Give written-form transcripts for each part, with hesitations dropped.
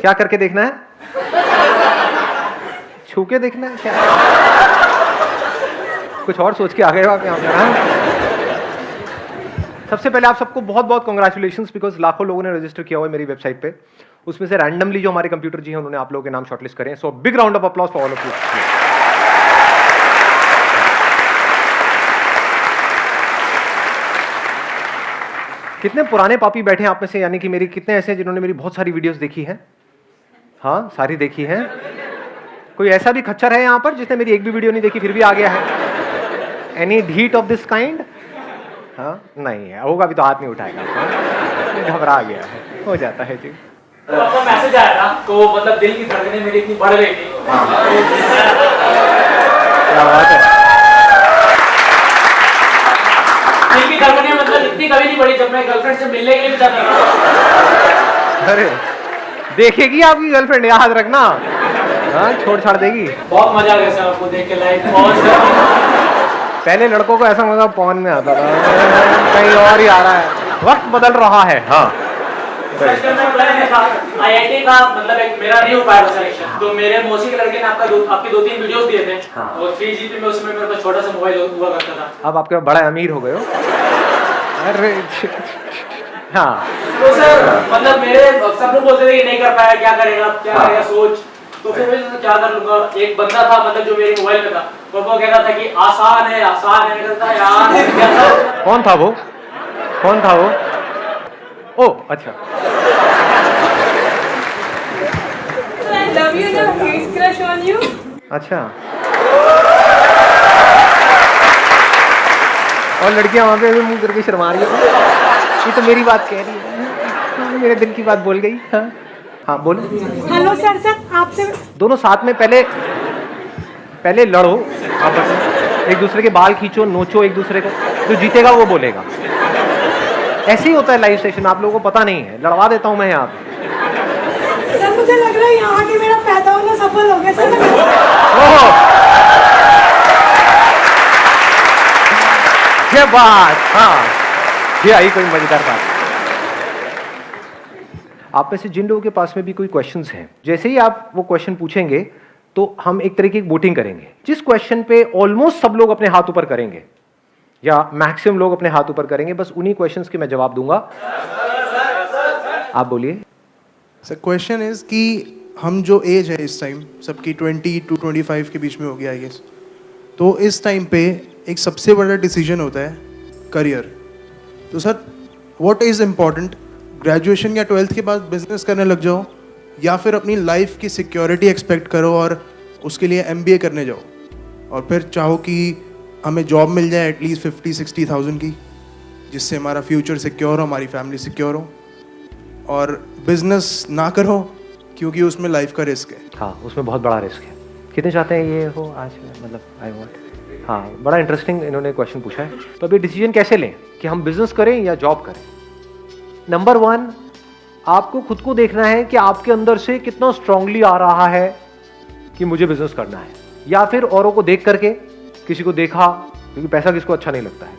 क्या करके देखना है? छू के देखना है क्या? कुछ और सोच के आ गए हो आप यहाँ पे? सबसे पहले आप सबको बहुत बहुत कॉन्ग्रेचुलेशंस, बिकॉज लाखों लोगों ने रजिस्टर किया हुआ है मेरी वेबसाइट पे। उसमें से रैंडमली जो हमारे कंप्यूटर जी हैं उन्होंने आप लोगों के नाम शॉर्टलिस्ट करे हैं। So big round of applause for all of you. कितने पुराने पापी बैठे हैं आप में से, यानी कि मेरी कितने ऐसे हैं जिन्होंने मेरी बहुत सारी वीडियोस देखी हैं? हाँ, सारी देखी हैं। कोई ऐसा भी खच्चर है यहाँ पर जिसने मेरी एक भी वीडियो नहीं देखी फिर भी आ गया है? Any deed of this kind? हाँ, नहीं है, होगा भी तो हाथ नहीं उठाएगा। घबरा गया है, हो जाता है जी। तो आपका मैसेज आया था तो मतलब दिल की धड़कनें मेरी इतनी बढ़ गई थी। क्या बात है। दिल की धड़कनें मतलब इतनी कभी नहीं बढ़ी जब मैं गर्लफ्रेंड से मिलने के लिए भी जाता था। अरे देखेगी आपकी गर्लफ्रेंड, याद रखना। हाँ, छोड़ छाड़ देगी। बहुत मजा आ गया सर आपको देख के लाइव। पहले लड़कों को ऐसा मजा पॉन में आता था, कहीं और ही आ रहा है, वक्त बदल रहा है। हाँ, IIT का मतलब एक मेरा नहीं हो पाया सिलेक्शन, तो मेरे मौसी के लड़के ने आपकी 2-3 वीडियोस दिए थे। हाँ। और 3GP में उसमें मेरे पास छोटा सा मोबाइल हुआ करता था। अब आपके बड़ा अमीर हो गए हो। अरे हाँ, तो सर मतलब मेरे सब लोग बोलते थे कि नहीं कर पाया, क्या करेगा सोच। तो फिर मैं क्या कर लूंगा। एक बंदा था मतलब जो मेरे मोबाइल पे था, तो वो कहता था कि आसान है कहता यार। कौन था वो? ओ अच्छा। I love you and have huge crush on you. अच्छा। और लड़कियां वहां पे मुंह करके शर्मा रही है। ये तो मेरी बात कह रही है, मेरे दिल की बात बोल गई। हाँ हाँ, बोलो। हेलो सर, आपसे दोनों साथ में पहले लड़ो आपस में, एक दूसरे के बाल खींचो, नोचो एक दूसरे को, जो जीतेगा वो बोलेगा। ऐसे ही होता है लाइव सेशन, आप लोगों को पता नहीं है। लड़वा देता हूं मैं यहाँ पे। सर मुझे लग रहा है यहाँ के मेरा पैदा होना सफल हो गया सर। क्या बात। हाँ, ये आई कोई मजेदार बात। आप में से जिन लोगों के पास में भी कोई क्वेश्चंस हैं, जैसे ही आप वो क्वेश्चन पूछेंगे तो हम एक तरीके की वोटिंग करेंगे। जिस क्वेश्चन पे ऑलमोस्ट सब लोग अपने हाथ ऊपर करेंगे या मैक्सिमम लोग अपने हाथ ऊपर करेंगे, बस उन्हीं क्वेश्चंस के मैं जवाब दूंगा। आप बोलिए। सर क्वेश्चन इज कि हम जो एज है इस टाइम सबकी 20 to 25 के बीच में होगी आई गेस, तो इस टाइम पे एक सबसे बड़ा डिसीजन होता है करियर। तो sir what is important, graduation या 12th के बाद बिजनेस करने लग जाओ, या फिर अपनी लाइफ की सिक्योरिटी एक्सपेक्ट करो और उसके लिए MBA करने जाओ, और फिर चाहो कि हमें जॉब मिल जाए एटलीस्ट 50-60,000 की, जिससे हमारा फ्यूचर सिक्योर हो, हमारी फैमिली सिक्योर हो, और बिजनेस ना करो क्योंकि उसमें लाइफ का रिस्क है। हाँ, उसमें बहुत बड़ा रिस्क है। कितने चाहते हैं ये हो आज, मतलब आई वॉन्ट। हाँ, बड़ा इंटरेस्टिंग इन्होंने क्वेश्चन पूछा है। तो अभी डिसीजन कैसे लें कि हम बिजनेस करें या जॉब करें? नंबर 1, आपको खुद को देखना है कि आपके अंदर से कितना स्ट्रांगली आ रहा है कि मुझे बिजनेस करना है, या फिर औरों को देख करके, किसी को देखा, क्योंकि पैसा किसको अच्छा नहीं लगता है।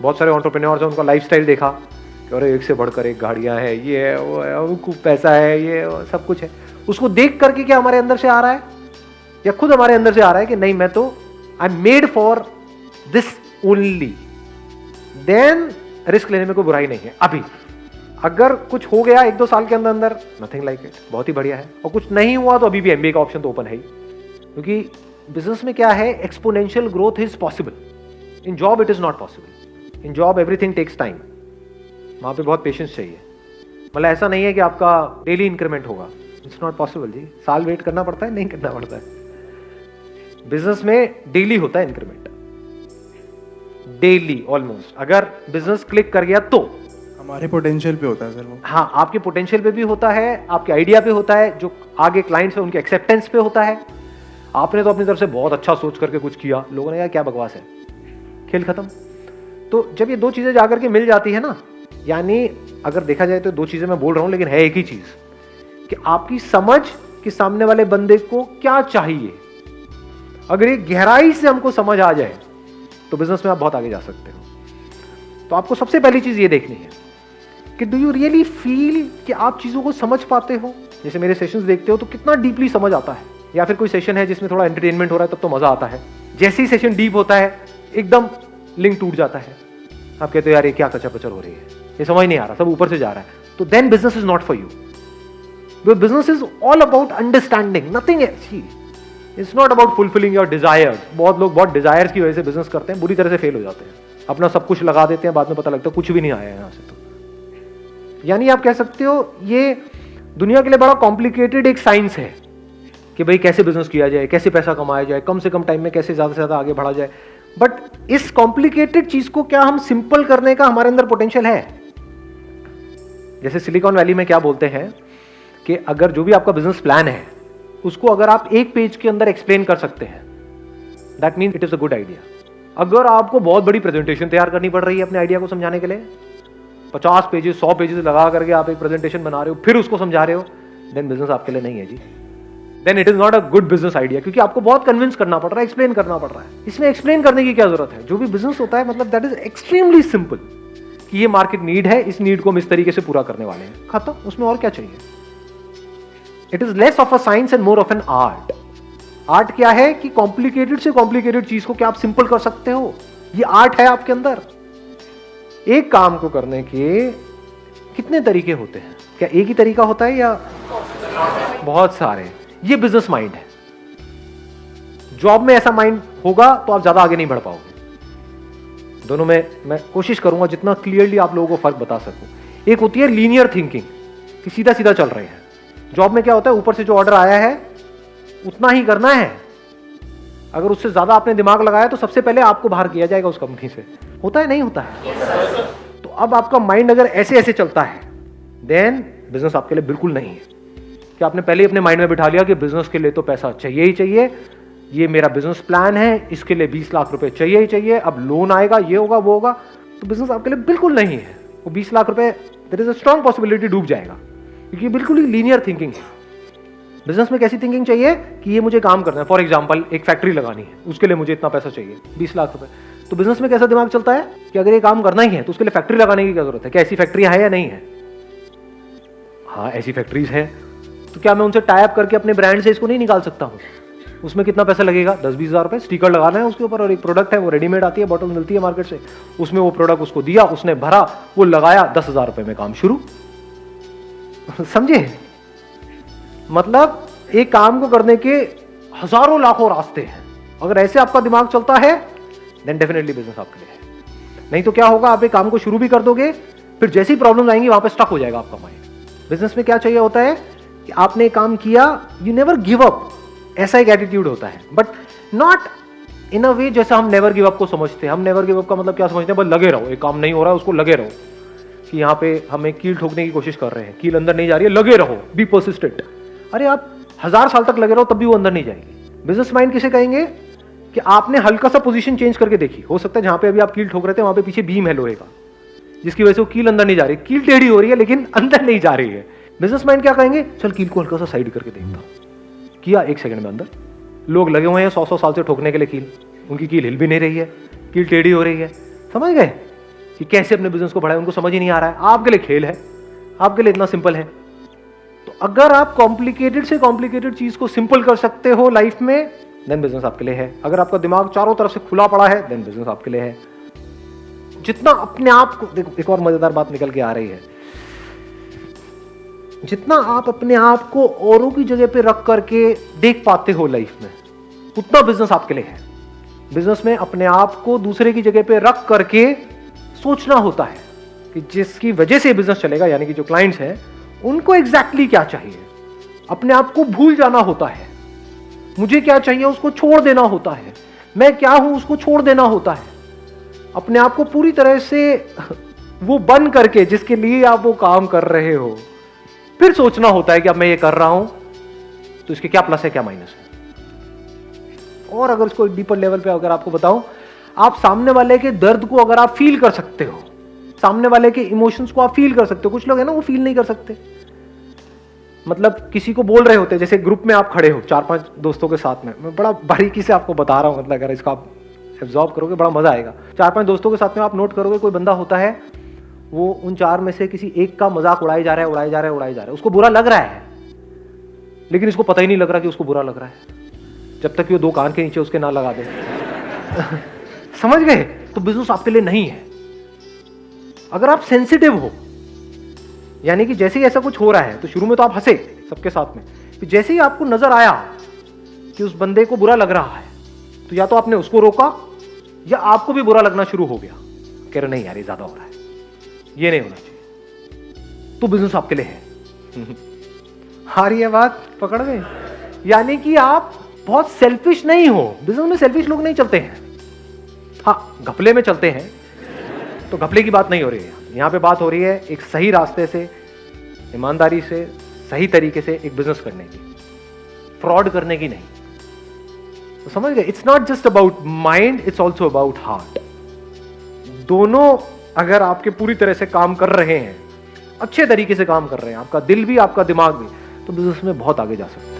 बहुत सारे एंटरप्रेन्योर्स हैं, उनका लाइफस्टाइल देखा कि अरे एक से बढ़कर एक गाड़ियां हैं, ये है वो है, उनको पैसा है, ये वो, सब कुछ है। उसको देख करके क्या हमारे अंदर से आ रहा है, या खुद हमारे अंदर से आ रहा है कि नहीं, मैं तो I am made for this only, then risk लेने में कोई बुराई नहीं है। अभी अगर कुछ हो गया 1-2 साल के अंदर अंदर, नथिंग लाइक इट, बहुत ही बढ़िया है। और कुछ नहीं हुआ तो अभी भी MBA का ऑप्शन तो ओपन है ही, क्योंकि बिजनेस में क्या है, exponential growth is possible. In job it is not possible. In job everything takes time, वहां पे बहुत पेशेंस चाहिए। मतलब ऐसा नहीं है कि आपका डेली इंक्रीमेंट होगा, इट्स नॉट पॉसिबल जी। साल वेट करना पड़ता है, नहीं करना पड़ता है। बिजनेस में डेली होता है इंक्रीमेंट, डेली ऑलमोस्ट। अगर बिजनेस क्लिक कर गया तो हमारे पोटेंशियल पे होता है सर वो। हाँ, आपके पोटेंशियल पे भी होता है, आपके आइडिया पे होता है, जो आगे क्लाइंट्स है उनके एक्सेप्टेंस पे होता है। आपने तो अपनी तरफ से बहुत अच्छा सोच करके कुछ किया, लोगों ने कहा क्या बकवास है, खेल खत्म। तो जब ये 2 चीजें जाकर के मिल जाती है ना, यानी अगर देखा जाए तो 2 चीजें मैं बोल रहा हूं, लेकिन है एक ही चीज, कि आपकी समझ कि सामने वाले बंदे को क्या चाहिए, अगर ये गहराई से हमको समझ आ जाए तो बिजनेस में आप बहुत आगे जा सकते हो। तो आपको सबसे पहली चीज ये देखनी है कि डू यू रियली फील कि आप चीज़ों को समझ पाते हो? जैसे मेरे सेशंस देखते हो तो कितना डीपली समझ आता है, या फिर कोई सेशन है जिसमें थोड़ा एंटरटेनमेंट हो रहा है तब तो मज़ा आता है, जैसे ही सेशन डीप होता है एकदम लिंक टूट जाता है, आप कहते हो यार ये क्या कचर पचर हो रही है, ये समझ नहीं आ रहा, सब ऊपर से जा रहा है, तो then business is not for you. Business is all about understanding, nothing else. It's not about fulfilling your desires. बहुत लोग बहुत डिजायर्स की वजह से बिजनेस करते हैं, बुरी तरह से फेल हो जाते हैं, अपना सब कुछ लगा देते हैं, बाद में पता लगता है कुछ भी नहीं आया यहाँ से। तो यानी आप कह सकते हो ये दुनिया के लिए बड़ा कॉम्प्लिकेटेड एक साइंस है कि भाई कैसे बिजनेस किया जाए, कैसे पैसा कमाया जाए, कम से कम टाइम में कैसे ज्यादा से ज्यादा आगे बढ़ा जाए। बट इस कॉम्प्लिकेटेड चीज को क्या हम सिंपल करने का हमारे अंदर पोटेंशियल है? जैसे सिलिकॉन वैली में क्या बोलते हैं कि अगर जो भी आपका बिजनेस प्लान है उसको अगर आप एक पेज के अंदर एक्सप्लेन कर सकते हैं, that means it is a good idea. अगर आपको बहुत बड़ी प्रेजेंटेशन तैयार करनी पड़ रही है अपने आइडिया को समझाने के लिए, 50 पेजेस 100 पेजेस लगा करके आप एक प्रेजेंटेशन बना रहे हो फिर उसको समझा रहे हो, देन बिजनेस आपके लिए नहीं है जी। Then it is not a good business idea, क्योंकि आपको बहुत कन्विंस करना पड़ रहा है, एक्सप्लेन करना पड़ रहा है। इसमें एक्सप्लेन करने की क्या जरूरत है? जो भी बिजनेस होता है मतलब दैट इज एक्सट्रीमली सिंपल कि ये मार्केट नीड है, इस नीड को हम इस तरीके से पूरा करने वाले हैं, खत्म। उसमें और क्या चाहिए? It is less of a science and more of an art. Art क्या है कि कॉम्प्लिकेटेड से कॉम्प्लिकेटेड चीज को क्या आप सिंपल कर सकते हो, ये आर्ट है आपके अंदर। एक काम को करने के कितने तरीके होते हैं? क्या एक ही तरीका होता है या बहुत सारे? ये बिजनेस माइंड है। जॉब में ऐसा माइंड होगा तो आप ज्यादा आगे नहीं बढ़ पाओगे। दोनों में मैं कोशिश करूंगा जितना क्लियरली आप लोगों को फर्क बता सकूं। एक होती है लीनियर थिंकिंग कि सीधा सीधा चल रहे हैं। जॉब में क्या होता है, ऊपर से जो ऑर्डर आया है उतना ही करना है, अगर उससे ज्यादा आपने दिमाग लगाया तो सबसे पहले आपको बाहर किया जाएगा उस कंपनी से। होता है नहीं होता है? तो अब आपका माइंड अगर ऐसे ऐसे चलता है देन बिजनेस आपके लिए बिल्कुल नहीं है। कि आपने पहले ही अपने माइंड में बिठा लिया कि बिजनेस के लिए तो पैसा चाहिए ही चाहिए, ये मेरा बिजनेस प्लान है, इसके लिए 20 लाख रुपए चाहिए ही चाहिए, अब लोन आएगा, ये होगा वो होगा, तो बिजनेस आपके लिए बिल्कुल नहीं है। वो 20 लाख रुपए there is a strong possibility डूब जाएगा, क्योंकि बिल्कुल ही लीनियर थिंकिंग है। बिजनेस में कैसी थिंकिंग चाहिए कि ये मुझे काम करना है। फॉर एग्जांपल एक फैक्ट्री लगानी है, उसके लिए मुझे इतना पैसा चाहिए 20 लाख रुपए। तो बिजनेस में कैसा दिमाग चलता है कि अगर ये काम करना ही है तो उसके लिए फैक्ट्री लगाने की क्या जरूरत है? क्या ऐसी फैक्ट्री है या नहीं है? हाँ ऐसी फैक्ट्रीज है, तो क्या मैं उनसे टाई अप करके अपने ब्रांड से इसको नहीं निकाल सकता हूँ? उसमें कितना पैसा लगेगा? 10-20 हज़ार रुपए। स्टिकर लगाना है उसके ऊपर, और एक प्रोडक्ट है वो रेडीमेड आती है, बॉटल मिलती है मार्केट से, उसमें वो प्रोडक्ट उसको दिया, उसने भरा, वो लगाया, 10,000 रुपए में काम शुरू। समझे? मतलब एक काम को करने के हजारों लाखों रास्ते हैं। अगर ऐसे आपका दिमाग चलता है देन डेफिनेटली बिजनेस आपके लिए है। नहीं तो क्या होगा, आप एक काम को शुरू भी कर दोगे, फिर जैसी प्रॉब्लम आएंगी वहां पे स्टक हो जाएगा आपका माइंड। बिजनेस में क्या चाहिए होता है कि आपने काम किया, यू नेवर गिव अप, ऐसा एक एटीट्यूड होता है, बट नॉट इन अ वे जैसा हम नेवर गिव अप को समझते हैं। हम नेवर गिव अप का मतलब क्या समझते हैं? बस लगे रहो, एक काम नहीं हो रहा है उसको लगे रहो, कि यहाँ पे हमें कील ठोकने की कोशिश कर रहे हैं, कील अंदर नहीं जा रही है, लगे रहो, बी पर्सिस्टेंट। अरे आप 1000 साल तक लगे रहो तब भी वो अंदर नहीं जाएगी। बिजनेस माइंड किसे कहेंगे कि आपने हल्का सा पोजीशन चेंज करके देखी, हो सकता है जहां पे अभी आप कील ठोक रहे थे वहां पे पीछे बीम है लोहे का, जिसकी वजह से वो कील अंदर नहीं जा रही, कील टेढ़ी हो रही है लेकिन अंदर नहीं जा रही है। बिजनेस माइंड क्या कहेंगे? चल कील को हल्का सा साइड करके देखता, किया 1 सेकंड में अंदर। लोग लगे हुए हैं 100-100 साल से ठोकने के लिए कील, उनकी कील हिल भी नहीं रही है, कील टेढ़ी हो रही है। समझ गए कि कैसे अपने बिजनेस को बढ़ाए? उनको समझ ही नहीं आ रहा है। आपके लिए खेल है, आपके लिए इतना सिंपल है। तो अगर आप कॉम्प्लिकेटेड से कॉम्प्लिकेटेड चीज को सिंपल कर सकते हो लाइफ में, देन बिजनेस आपके लिए है। अगर आपका दिमाग चारों तरफ से खुला पड़ा है, देन बिजनेस आपके लिए है। जितना अपने आप को, देखो एक और मजेदार बात निकल के आ रही है, जितना आप अपने आप को औरों की जगह पे रख करके देख पाते हो लाइफ में, उतना बिजनेस आपके लिए है। बिजनेस में अपने आप को दूसरे की जगह पे रख करके सोचना होता है कि जिसकी वजह से बिजनेस चलेगा, यानी कि जो क्लाइंट्स हैं उनको एग्जैक्टली क्या चाहिए। अपने आप को भूल जाना होता है, मुझे क्या चाहिए उसको छोड़ देना होता है, मैं क्या हूं उसको छोड़ देना होता है। अपने आप को पूरी तरह से वो बन करके जिसके लिए आप वो काम कर रहे हो, फिर सोचना होता है कि अब मैं ये कर रहा हूं तो इसके क्या प्लस है क्या माइनस है। और अगर इसको डीपर लेवल पे अगर आपको बताऊं, आप सामने वाले के दर्द को अगर आप फील कर सकते हो, सामने वाले के इमोशंस को आप फील कर सकते हो। कुछ लोग है ना वो फील नहीं कर सकते, मतलब किसी को बोल रहे होते हैं, जैसे ग्रुप में आप खड़े हो 4-5 दोस्तों के साथ में, मैं बड़ा बारीकी से आपको बता रहा हूं, मतलब अगर इसको आप एब्जॉर्ब करोगे बड़ा मजा आएगा। 4-5 दोस्तों के साथ में आप नोट करोगे, कोई बंदा होता है वो उन 4 में से किसी एक का मजाक उड़ाई जा रहा है, उसको बुरा लग रहा है, लेकिन इसको पता ही नहीं लग रहा कि उसको बुरा लग रहा है, जब तक कि वो 2 कान के नीचे उसके ना लगा दे। समझ गए? तो बिजनेस आपके लिए नहीं है। अगर आप सेंसिटिव हो, यानी कि जैसे ही ऐसा कुछ हो रहा है तो शुरू में तो आप हंसे सबके साथ में, फिर जैसे ही आपको नजर आया कि उस बंदे को बुरा लग रहा है, तो या तो आपने उसको रोका या आपको भी बुरा लगना शुरू हो गया, कह रहे नहीं यार ये ज्यादा हो रहा है, ये नहीं होना चाहिए, तो बिजनेस आपके लिए है। आ रही है बात पकड़ में? यानी कि आप बहुत सेल्फिश नहीं हो। बिजनेस में सेल्फिश लोग नहीं चलते हैं, हाँ घपले में चलते हैं, तो घपले की बात नहीं हो रही है यहाँ पे। बात हो रही है एक सही रास्ते से, ईमानदारी से, सही तरीके से एक बिजनेस करने की, फ्रॉड करने की नहीं। तो समझ गए? It's not just about mind, it's also about heart. दोनों अगर आपके पूरी तरह से काम कर रहे हैं, अच्छे तरीके से काम कर रहे हैं, आपका दिल भी आपका दिमाग भी, तो बिजनेस में बहुत आगे जा सकते हैं।